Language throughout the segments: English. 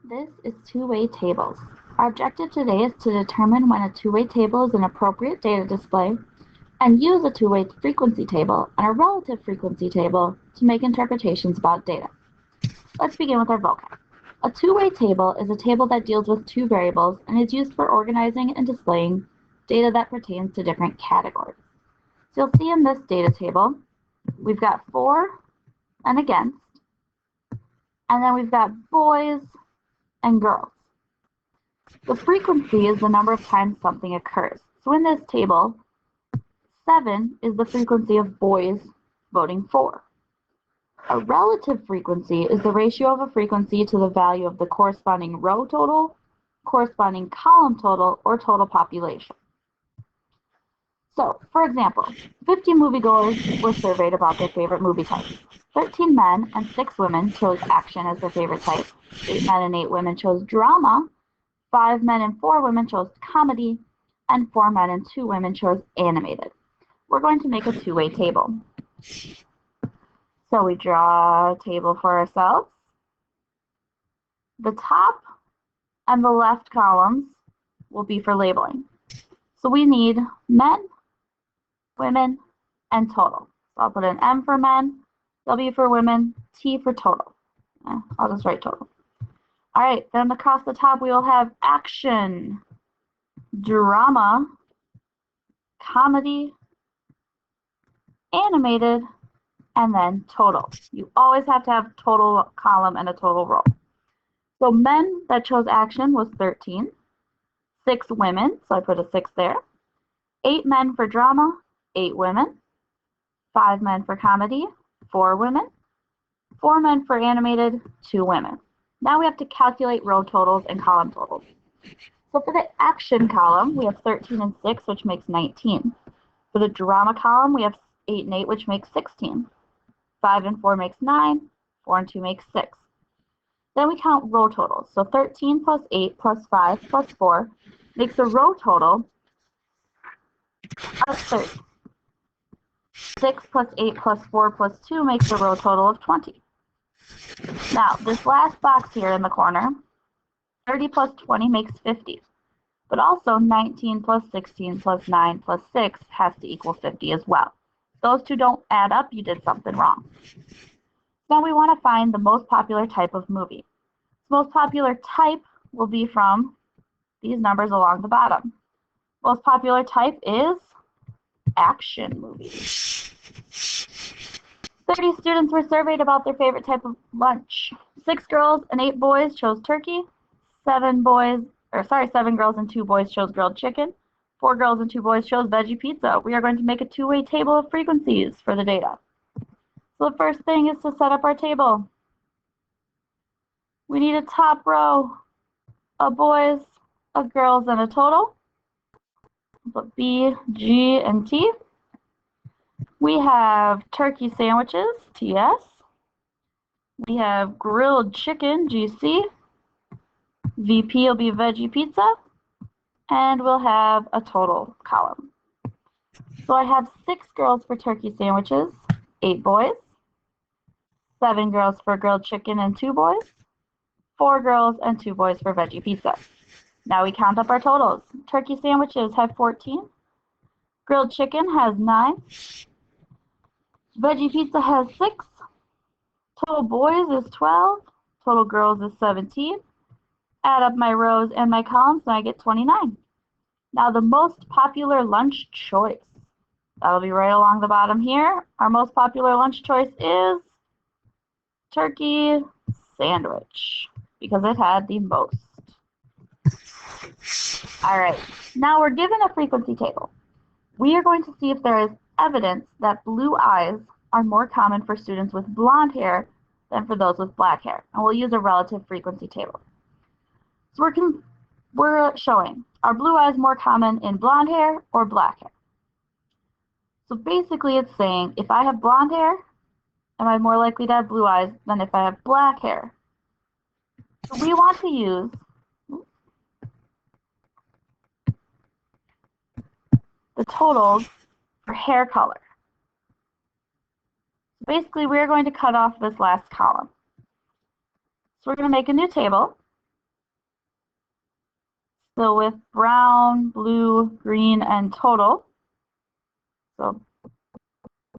This is two-way tables. Our objective today is to determine when a two-way table is an appropriate data display and use a two-way frequency table and a relative frequency table to make interpretations about data. Let's begin with our vocab. A two-way table is a table that deals with two variables and is used for organizing and displaying data that pertains to different categories. So you'll see in this data table, we've got for and against, and then we've got boys and girls. The frequency is the number of times something occurs. So in this table, 7 is the frequency of boys voting for. A relative frequency is the ratio of a frequency to the value of the corresponding row total, corresponding column total, or total population. So, for example, 50 moviegoers were surveyed about their favorite movie types. 13 men and 6 women chose action as their favorite type. 8 men and 8 women chose drama. 5 men and 4 women chose comedy, and 4 men and 2 women chose animated. We're going to make a two-way table. So we draw a table for ourselves. The top and the left columns will be for labeling. So we need men, women, and total. So I'll put an M for men, W for women, T for total. I'll just write total. All right, then across the top we will have action, drama, comedy, animated, and then total. You always have to have total column and a total row. So men that chose action was 13, 6 women, so I put a 6 there, 8 men for drama, 8 women, 5 men for comedy, 4 women, 4 men for animated, 2 women. Now we have to calculate row totals and column totals. So for the action column, we have 13 and 6, which makes 19. For the drama column, we have 8 and 8, which makes 16. 5 and 4 makes 9. 4 and 2 makes 6. Then we count row totals. So 13 plus 8 plus 5 plus 4 makes a row total of 30. 6 plus 8 plus 4 plus 2 makes a row total of 20. Now, this last box here in the corner, 30 plus 20 makes 50. But also 19 plus 16 plus 9 plus 6 has to equal 50 as well. Those two don't add up, you did something wrong. Now we want to find the most popular type of movie. The most popular type will be from these numbers along the bottom. Most popular type is action movies. 30 students were surveyed about their favorite type of lunch. 6 girls and 8 boys chose turkey. 7 girls and 2 boys chose grilled chicken. 4 girls and 2 boys chose veggie pizza. We are going to make a two-way table of frequencies for the data. So the first thing is to set up our table. We need a top row of boys, of girls, and a total. Put B, G, and T. We have turkey sandwiches, TS. We have grilled chicken, GC. VP will be veggie pizza. And we'll have a total column. So I have 6 girls for turkey sandwiches, 8 boys. 7 girls for grilled chicken and 2 boys. 4 girls and 2 boys for veggie pizza. Now we count up our totals. Turkey sandwiches have 14. Grilled chicken has 9. Veggie pizza has 6. Total boys is 12. Total girls is 17. Add up my rows and my columns and I get 29. Now the most popular lunch choice. That'll be right along the bottom here. Our most popular lunch choice is turkey sandwich because it had the most. All right, now we're given a frequency table. We are going to see if there is evidence that blue eyes are more common for students with blonde hair than for those with black hair. And we'll use a relative frequency table. So we're showing, are blue eyes more common in blonde hair or black hair? So basically it's saying, if I have blonde hair, am I more likely to have blue eyes than if I have black hair? So we want to use the totals for hair color. Basically, we're going to cut off this last column. So we're going to make a new table. So with brown, blue, green, and total. So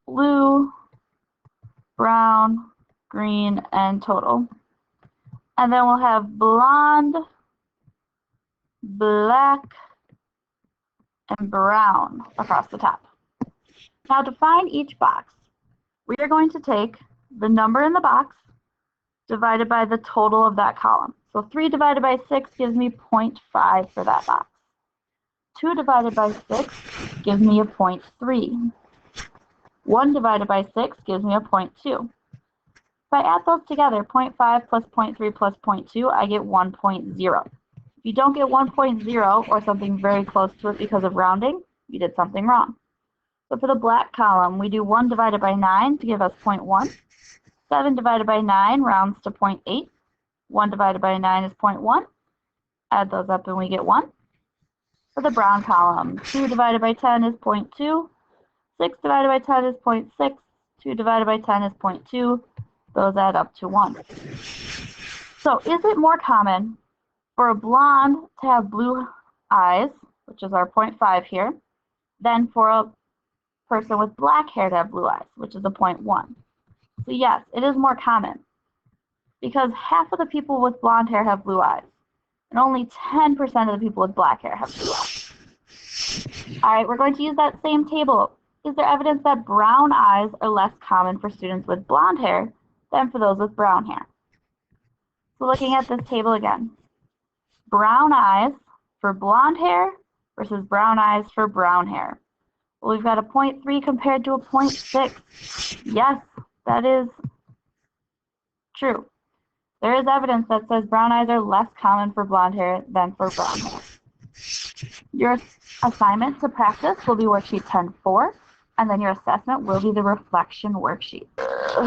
blue, brown, green, and total. And then we'll have blonde, black, and brown across the top. Now to find each box, we are going to take the number in the box divided by the total of that column. So 3 divided by 6 gives me 0.5 for that box. 2 divided by 6 gives me a 0.3. 1 divided by 6 gives me a 0.2. If I add those together, 0.5 plus 0.3 plus 0.2, I get 1.0. If you don't get 1.0 or something very close to it because of rounding, you did something wrong. So for the black column, we do 1 divided by 9 to give us 0.1. 7 divided by 9 rounds to 0.8. 1 divided by 9 is 0.1. Add those up and we get 1. For the brown column, 2 divided by 10 is 0.2. 6 divided by 10 is 0.6. 2 divided by 10 is 0.2. Those add up to 1. So is it more common for a blonde to have blue eyes, which is our 0.5 here, than for a person with black hair to have blue eyes, which is a 0.1? So yes, it is more common because half of the people with blonde hair have blue eyes and only 10% of the people with black hair have blue eyes. All right, we're going to use that same table. Is there evidence that brown eyes are less common for students with blonde hair than for those with brown hair? So looking at this table again, brown eyes for blonde hair versus brown eyes for brown hair. Well, we've got a 0.3 compared to a 0.6. Yes, that is true. There is evidence that says brown eyes are less common for blonde hair than for brown hair. Your assignment to practice will be worksheet 10-4, and then your assessment will be the reflection worksheet.